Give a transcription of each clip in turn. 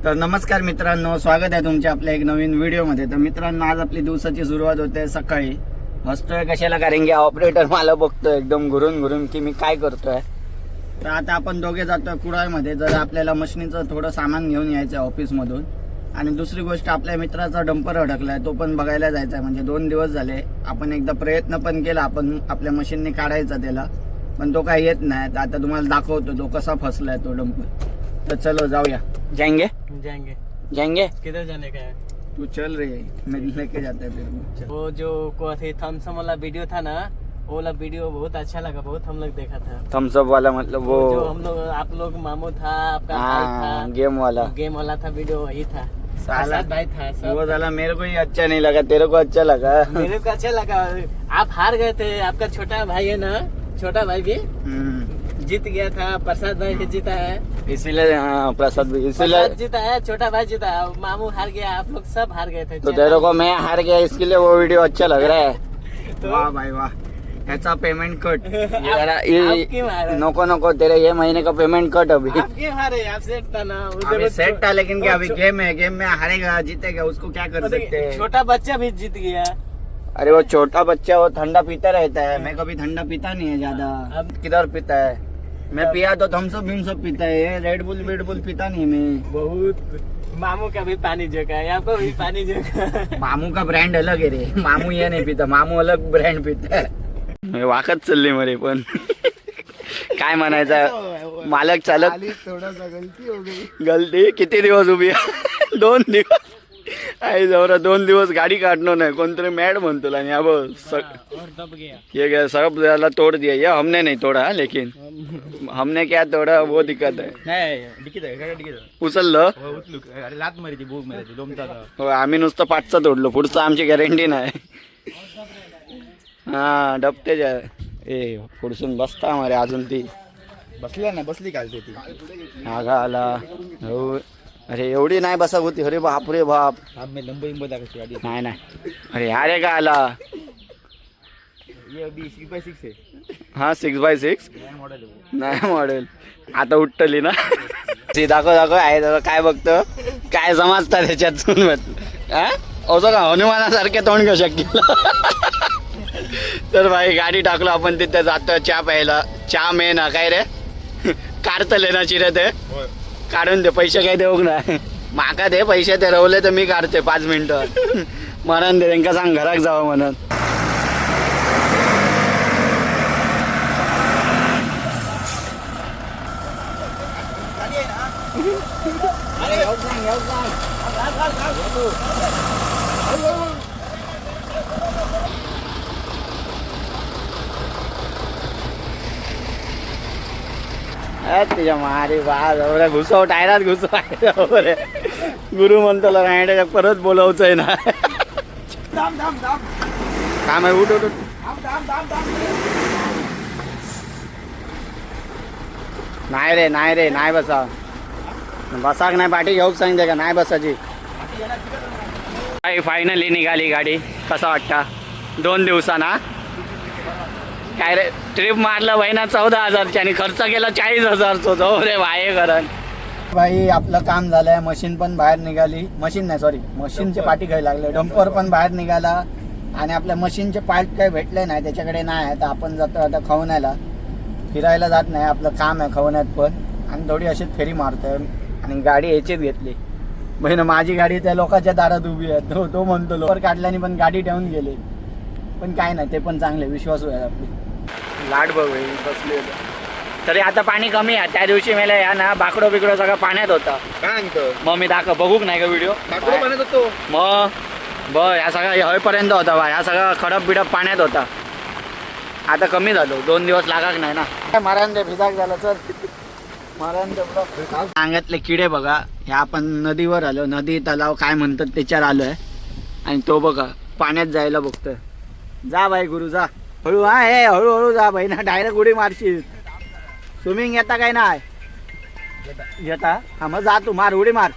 तर नमस्कार मित्रांनो, स्वागत आहे तुमच्या आपल्या एक नवीन व्हिडिओमध्ये. तर मित्रांनो, आज आपली दिवसाची सुरुवात होते सकाळी. हसतोय कशाला, कारण की ऑपरेटर मला बघतोय एकदम घुरून घुरून की मी काय करतोय. तर आता आपण दोघे जातोय कुडाळमध्ये. जर आपल्याला मशीनीचं थोडं सामान घेऊन यायचं आहे ऑफिसमधून. आणि दुसरी गोष्ट, आपल्या मित्राचा डंपर अडकलाय, तो पण बघायला जायचा आहे. म्हणजे 2 दिवस झाले, आपण एकदा प्रयत्न पण केला आपण आपल्या मशीनने काढायचा त्याला, पण तो काही येत नाही. तर आता तुम्हाला दाखवतो तो कसा फसलाय तो डंपर. तो चलो जाऊया. जाएंगे जाएंगे जाएंगे किधर जाने का है? तू चल रे, मैं लेके जाता है तेरे को. वो जो थम्सअप वाला वीडियो था ना, वो वाला वीडियो बहुत अच्छा लगा, बहुत हम लोग देखा था। थम्स अप वाला मतलब वो जो हम लोग आप लोग मामू था, आपका भाई था, गेम वाला गेम वाला था, वीडियो वही था। साला प्रसाद भाई था सब। वो साला मेरे को ही अच्छा नहीं लगा, तेरे को अच्छा लगा. मेरे को अच्छा लगा। आप हार गए थे, आपका छोटा भाई है ना, छोटा भाई भी जीत गया था, प्रसाद भाई भी जीता है, इसीलिए प्रसाद भी इसीलिए प्रसाद जीता है, छोटा भाई जीता है, मामू हार गया, आप लोग सब हार गए थे। तो तेरे को मैं हार गया, इसके लिए वो वीडियो अच्छा लग रहा है. तो- वाह भाई वाह, याचा पेमेंट कट. आप क्यों हारे? नको नको, तेरे ये महीने का पेमेंट कट अभी. आप क्यों हारे? आप सेट था ना उधर। अभी सेट था, लेकिन क्या अभी गेम है, गेम में हारेगा जीतेगा, उसको क्या कर सकते हैं. छोटा बच्चा भी जीत गया। अरे वो छोटा बच्चा वो ठंडा पीता रहता है, मैं कभी ठंडा पीता नहीं है ज्यादा. अब- किधर पीता है, मैं पिया तो थम्स अप सब पीता है, रेड बुल पीता नहीं मैं. बहुत मामू का भी पानी जोका है, आपको भी पानी जोका। मामू का ब्रँड अलग आहे रे, मामू ये नहीं पीता, मामू अलग ब्रँड पीता है. वाकत चालली मरे पण काय म्हणायचं, मालक चालक थोडासा गलती हो गई। गलती. किती दिवस उभी आहे? 2 दिवस आई जवरा 2 दिवस गाड़ी काटनो नहीं, कोणतरी मॅड म्हणतो. आणि अब और दब गया। ये गया सब ज्यादा तोड़ दिया. ये हमने नहीं तोड़ा, लेकिन हमने क्या तोड़ा वो दिक्कत है. उचललं लात मारी ती भूक मारी लोमता था। हो, आम्ही नुसतं पाठचं तोडलो, पुढचं आमची गॅरंटी नाही. हा डबते जा ए पुढसून बसता मारे अजून ती बसल्या ना, बसली घालते ती। आगा आला. हो अरे एवढी नाही बसा होती. अरे बाप रे बाप. मैं लंबी दाखवची गाडी। नाही नाही, अरे यारे का आला. ये अभी 6x6 है। हा 6x6 नया मॉडल है वो। नाही मॉडेल. आता उठली ना ती दाखव दाखव आहे दाखव. काय बघतो, काय समजतं त्याच्यातून असं का हनुमानासारखे तोंड घेऊ शकेल. तर भाई गाडी टाकलो आपण, तिथे जातो चहा प्यायला. चहा मे ना काय रे काढतले ना चिरे ते काढून दे, पैसे काय देऊ नाही माका दे पैसे. ते रवले तर मी काढते 5 मिनिटं म्हणून दे त्यांना, सांग घरात जावं म्हणून. तुझ्या मारी बा घुसव टायरात घुसव. गुरु म्हणतो रायडे परत बोलवचंय ना. काम आहे, उठ उठ. नाही रे नाही रे, नाही बसा बसाक नाही, पाठी घेऊक सांगते का नाही बसायची. फायनली निघाली गाडी. कसा वाटता 2 दिवसांना. काय रे ट्रिप मारलं बहिणा 14,000ची आणि खर्च केला 40,000. जाऊ रे वाये करण. भाई आपलं काम झालंय. मशीन पण बाहेर निघाली. मशीन नाही सॉरी, मशीनचे पाठी घ्यायला लागले. डंपर पण बाहेर निघाला आणि आपल्या मशीनचे पार्ट काही भेटले नाही, त्याच्याकडे नाही आहे. तर आपण जातो आता खवण्याला. फिरायला जात नाही, आपलं काम आहे खवण्यात पण. आणि थोडी अशीच फेरी मारतोय. आणि गाडी याचीच घेतली बहिण. माझी गाडी त्या लोकांच्या दारात उभी आहे. तो म्हणतो लोकर काढल्याने पण गाडी ठेवून गेले. पण काय नाही, ते पण चांगले विश्वासू आहे आपली. लाट बघ बसले तरी आता पाणी कमी आहे. त्या दिवशी मला या ना बाकडो बिकडो सगळं पाण्यात होता. काय म्हणतो मग मी बघूक नाही का व्हिडिओ. म्हणत होतो मग बघ या सगळा हवेपर्यंत होता बा. या सगळा खडप बिडप पाण्यात होता. आता कमी झालो, 2 दिवस लागाक नाही ना. मारायला भिजाक झालं तर मारायला. अंगातले किडे बघा. ह्या आपण नदीवर आलो, नदी तलाव काय म्हणतात त्याच्यावर आलोय. आणि तो बघा पाण्यात जायला बघतोय. जा बाई गुरु जा, हळू. हा हे हळूहळू जा बाई ना, डायरेक्ट उडी मारशील. स्विमिंग येता काय नाही येता. हा मग जा तू, मार उडी मार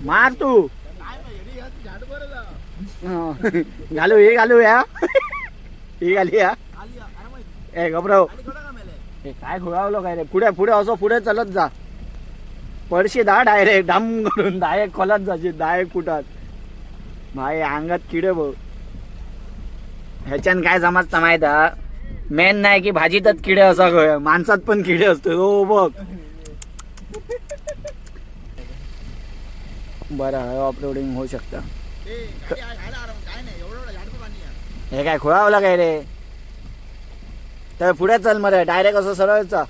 मार तू. घालू हे घालू या ही घाली या. ए घबराव, काय घोळावलं काय रे. पुढे पुढे असं पुढे चालत जा. पडशी दा डायरेक्ट डाम करून 10 खोलात जायचे 10 फुटात भाई अंगात किडे बघ. ह्याच्यान काय समजतं माहित हा मेन नाही की भाजीतच किडे असा खय माणसात पण किडे असतो हो बघ. बरं ऑफरोडिंग होऊ शकतं. हे काय खोळावला काय रे तर पुढे चल मरे डायरेक्ट असं सरळचा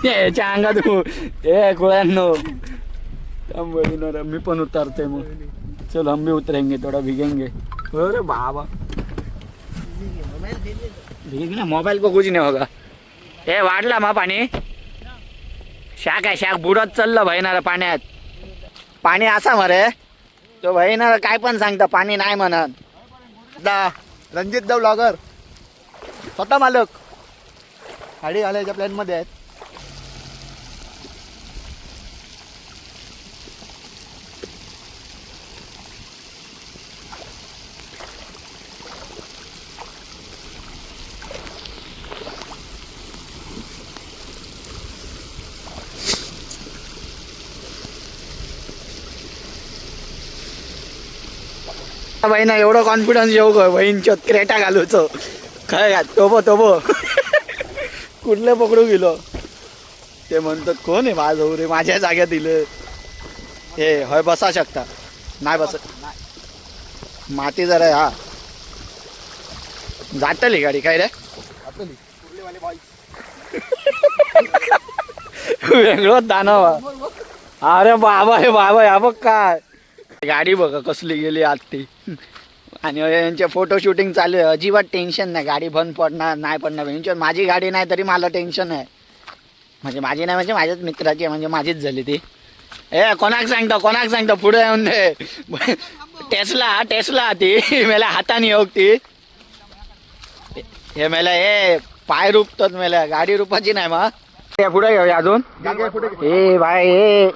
याच्या अंगात ए खोळ्यांनो मी पण उतरते मग. चल हम भी उतरेंगे थोड़ा भीगेंगे. अरे बाबा भीग ना मोबाईल को कुछ नाही होगा. हे वाढला मा पाणी शाक आहे शाक बुडत चाललं भयणार पाण्यात. पाणी असा मरे तो भयणार काय पण सांगता पाणी नाही म्हणत. रणजित देव ब्लॉगर स्वतः मालक गाडी घालायच्या प्लॅन मध्ये आहेत. बहिणा एवढं कॉन्फिडन्स येऊ ग बहीणच्या क्रेटा घालूचो काय तोबो कुठले पकडू गेलो ते म्हणतात कोण आहे माझ रे माझ्या जाग्यात दिलं. हे हय बसा शकता नाही बस माती जरा हा जातली गाडी काय रे वेगळं दानव. अरे बाबा हे बाबा या बघ काय गाडी बघा कसली गेली आज ती. आणि यांचे फोटो शूटिंग चालू आहे अजिबात टेन्शन नाही गाडी बंद पडणार नाही पडणार. यांच्या माझी गाडी नाही तरी मला टेन्शन आहे. म्हणजे माझी नाही म्हणजे माझ्याच मित्राची आहे म्हणजे माझीच झाली ती. ए कोणाक सांगतो पुढे येऊन दे. टेस्ला ती मेला हाताने योग ती हे मेला हे पाय रुपतात मेला गाडी रुपाची नाही मग. पुढे घेऊया अजून ए भाई ए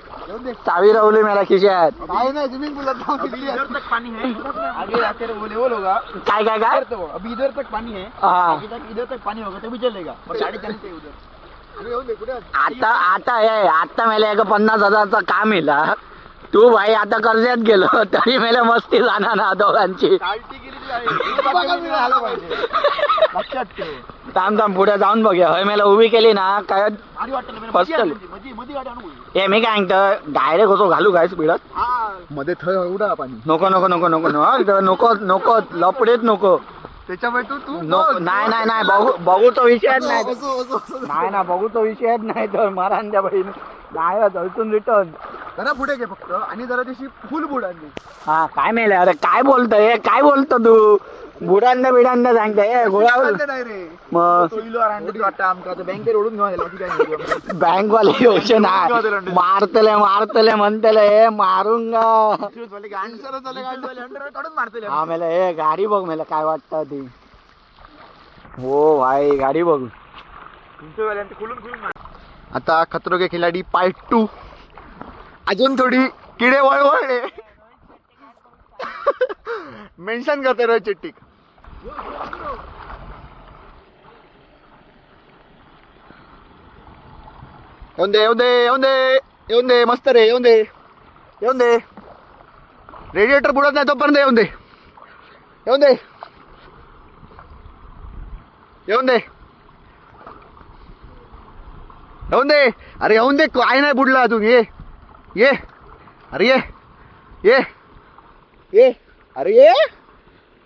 चावी राहुली मेला खिशात. स्विमिंग पूल इधर तक पानी है आगे जाके बोले वो लोग काय काय काय अभी इधर तक पानी है हाँ. आगे तक इधर तक पानी होगा तभी चलेगा और गाड़ी चलनी चाहिए उधर. आता मेला एक 50,000चं काम येईल हा. तू भाई आता कर्जात गेलो तरी मेला मस्ती जाणार ना दोघांची. लक्षात ठेव. थांब पुढे जाऊन बघूया हय मेला उभी केली ना काय पस्टल. ए मी काय सांगतो डायरेक्ट होतो घालू काय स्पीडात मध्ये थळ उडा पाणी नको लपडेत नको त्याच्यामुळे तू नाही बघू तो विषयच नाही ना बघू तो विषयच नाही तर मारान त्या बहीण नाही जळतून रिटर्न जरा पुढे घे फक्त आणि जरा त्याची फुल बुडांनी. हा काय मेले अरे काय बोलतो तू बुडांना बिडांना सांगताय गोळावर मग बँकेत ओढून घेऊन बँकवाले योजना मारतले म्हणतले मारूंगा हा मेला हे गाडी बघ मेला काय वाटतं ती. हो भाई गाडी बघ आता खतरो के खिलाडी पार्ट 2 अजून थोडी किडे वळवळले मेन्शन करते रे चिट्टी. येऊन दे मस्त रे येऊन दे रेडिएटर बुडत नाही तोपर्यंत येऊन दे अरे येऊन दे काय नाही बुडला अजून ये अरे ये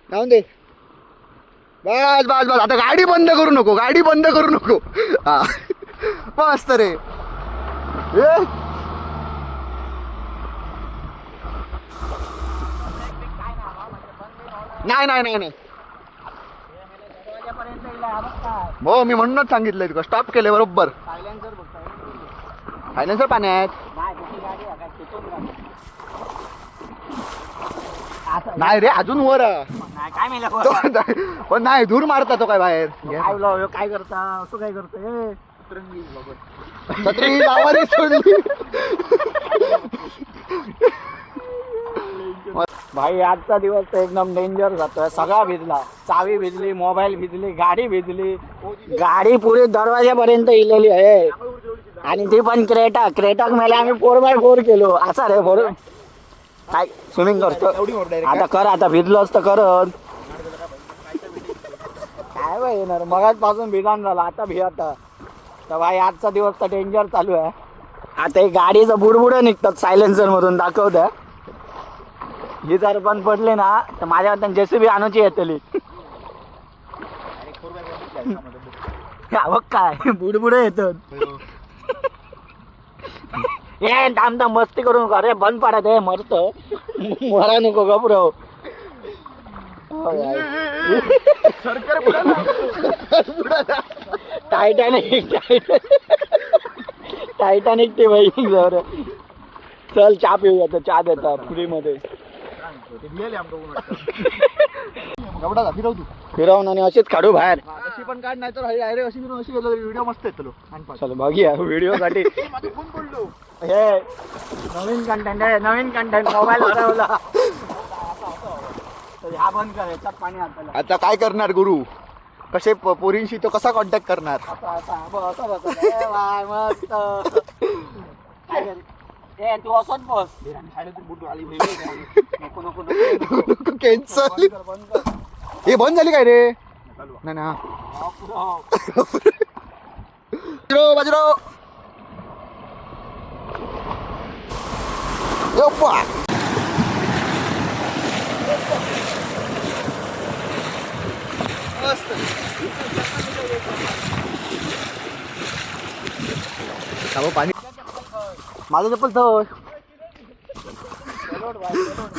जाऊन दे बस आता गाडी बंद करू नको हा मस्त रे नाही हो मी म्हणूनच सांगितलंय तुला स्टॉप केले बरोबर. सायलेन्सर पाण्यात नाही रे अजून वर पण नाही धूर मारता तो काय बाहेर काय करता असं काय करतोय छत्री लावारी सोडली. भाई आजचा दिवस तर एकदम डेंजर जातोय. सगळा भिजला चावी भिजली मोबाईल भिजली गाडी भिजली गाडी पुरी दरवाजापर्यंत इलेली आहे. आणि ती पण क्रेटा मेले आम्ही 4x4 केलो असा रे फोर काय स्विमिंग करतो एवढी मोठी direct आता कर आता भिजलोच तर करत काय बाई येणार मगाच पासून भिजाण झाला आता आता तर भाई आजचा दिवस तर डेंजर चालू आहे आता एक गाडीचं बुडबुड निघतात सायलेन्सर मधून दाखवत ही जर पण पडले ना तर माझ्या हातात जेसीबी आणूची येतली बघ काय बुडबुड येतात ए थांब मस्ती करून अरे बंद पडत आहे मरत मरा नको गबरो टायटॅनिक ते बाई जर चल चहा पिऊया तर चहा देतात फ्री मध्ये एवढा का फिरव तू फिरवून आणि अशीच काढू बाहेर अशी पण काढ नाही तर डायरेक्ट अशी फिरून अशी गेलो व्हिडिओ मस्त येतो चल बघूया व्हिडिओ साठी फोन पडलो हे नवीन कंटेंट मोबाईल हरवला ह्या बंद कर याच्यात पाणी आता आता काय करणार गुरु कसे पोरींशी तो कसा कॉन्टॅक्ट करणार मस्त ए तू असत बस नको नको नको कॅन्सल हे बंद झाली काय रे नाही ना बाजरो पाणी माझं चप्पल तर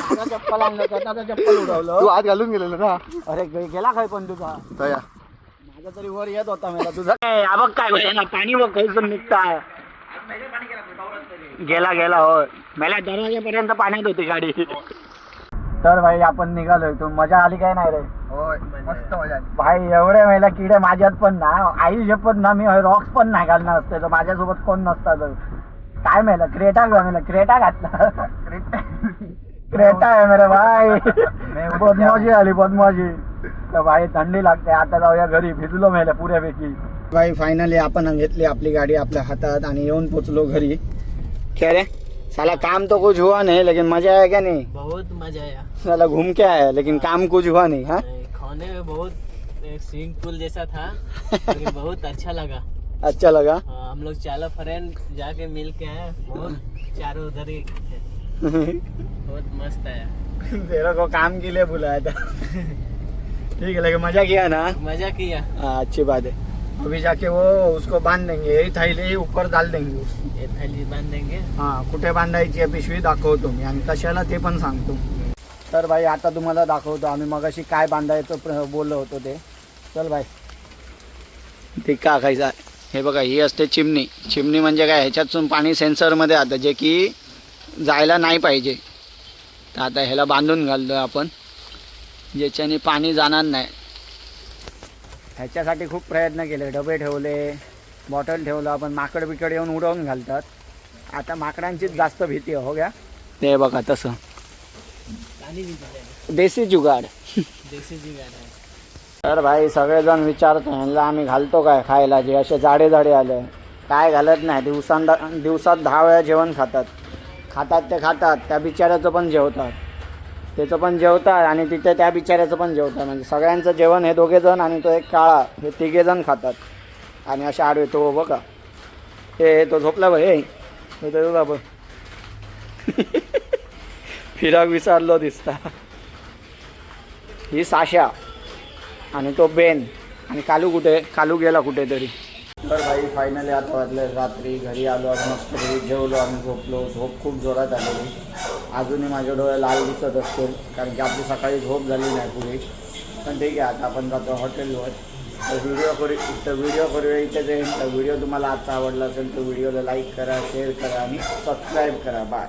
माझा चप्पल आणलं त्याचा चप्पल तू उडवलं आत घालून गेलेलं ना अरे गेला काय पण तुझा तया माझा तरी वर येत होता मला तुझा काय बघ काय होय ना पाणी बघ कसं निघताय गेला होय मला दरवाजापर्यंत पाण्यात होती गाडी तर भाई आपण निघालोय तू मजा आली काय नाही रे होय मस्त मजा आली भाई एवढे वेळेला किडे माझ्यात पण ना आई शपथ ना मी रॉक्स पण नाही घालणार असते तर माझ्यासोबत कोण नसता तर काय मेला क्रेटा घातला क्रेटा आहे मेरे भाई बदमाशी आली तर भाई थंडी लागते आता जाऊया घरी भिजलो मेले पुऱ्यापैकी भाई फायनली आपण घेतली आपली गाडी आपल्या हातात आणि येऊन पोचलो घरी क्या रे साला काम तो कुछ हुआ नहीं लेकिन मजा आया क्या नहीं बहुत मजा आया साला घूम के आया लेकिन काम कुछ हुआ नहीं हाँ खाने में बहुत एक स्विमिंग पूल जैसा था लेकिन बहुत अच्छा लगा अच्छा लगा हम लोग चारों फ्रेंड जाके मिल के आए बहुत चारों उधर ही थे। बहुत मस्त आया तेरे को काम के लिए बुलाया था ठीक है लेकिन मजा किया ना मजा किया हाँ अच्छी बात है अभी जाके वो उसको बांध देंगे यही थैली ऊपर डाल देंगे ये थैली बांध देंगे हां कुठे बांधायची आहे पिशवी दाखवतो मी आणि कशाला ते पण सांगतो तर भाई आता तुम्हाला दाखवतो आम्ही मगाशी काय बांधायचं बोललो होतो ते चल भाई ते का खायचा हे बघा ही असते चिमणी म्हणजे काय ह्याच्यातून पाणी सेन्सरमध्ये आता जे की जायला नाही पाहिजे तर आता ह्याला बांधून घालतो आपण ज्याच्याने पाणी जाणार नाही ह्याच्यासाठी खूप प्रयत्न केले डबे ठेवले बॉटल ठेवलं आपण माकड बिकड येऊन उडवून घालतात आता माकडांचीच जास्त भीती हो गया ते बघा तसं देसी जुगाड तर भाई सगळेजण विचारतो ह्यांना आम्ही घालतो काय खायला जे असे जाडे आले काय घालत नाही दिवसात 10 वेळा जेवण खातात त्या बिचाऱ्याचं पण जेवतात त्याचं पण जेवतात आणि तिथे त्या बिचाऱ्याचं पण जेवतात म्हणजे सगळ्यांचं जेवण हे 2 जण आणि तो एक काळा हे 3 जण खातात आणि अशा आडवे तो बघा तो झोपला भाई तो बघ फिराक विसरलो दिसता ही साशा आणि तो बेन आणि कालू गेला कुठेतरी तर भाई फायनली आता वाजले रात्री घरी आलो आणि मस्त घरी जेवलो आणि झोपलो झोप खूप जोरात आलेली अजूनही माझ्या डोळे लाल दिसत असतील कारण की आपली सकाळी झोप झाली नाही पुढे पण ठीक आहे आता आपण जातो हॉटेलवर तर व्हिडिओ करूया इथे जाईल तर व्हिडिओ तुम्हाला आजचा आवडला असेल तर व्हिडिओला लाईक करा शेअर करा आणि सबस्क्राईब करा बाय